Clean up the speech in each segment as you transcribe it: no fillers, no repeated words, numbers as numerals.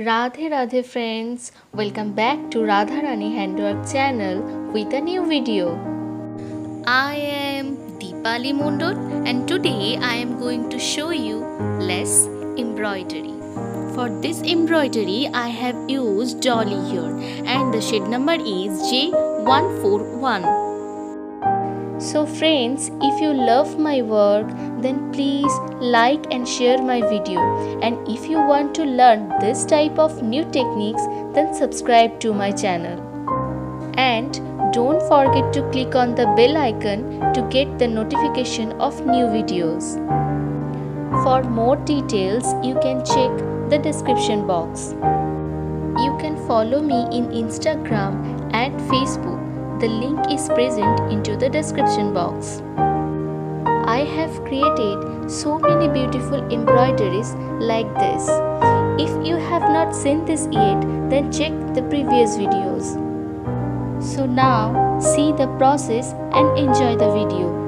Radhe Radhe friends, welcome back to Radharani Handwork channel with a new video. I am Deepali Mondot and today I am going to show you less embroidery. For this embroidery I have used dolly here and the shade number is J141. So friends, if you love my work, then please like and share my video. And if you want to learn this type of new techniques, then subscribe to my channel. And don't forget to click on the bell icon to get the notification of new videos. For more details, you can check the description box. You can follow me in Instagram and Facebook. The link is present into the description box. I have created so many beautiful embroideries like this. If you have not seen this yet, then check the previous videos. So now see the process and enjoy the video.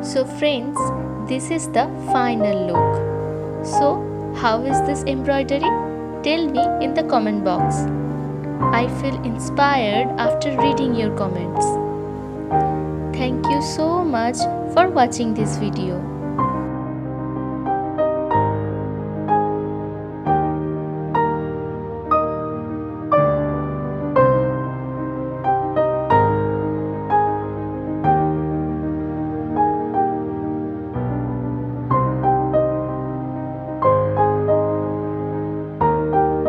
So friends, this is the final look. So how is this embroidery? Tell me in the comment box. I feel inspired after reading your comments. Thank you so much for watching this video.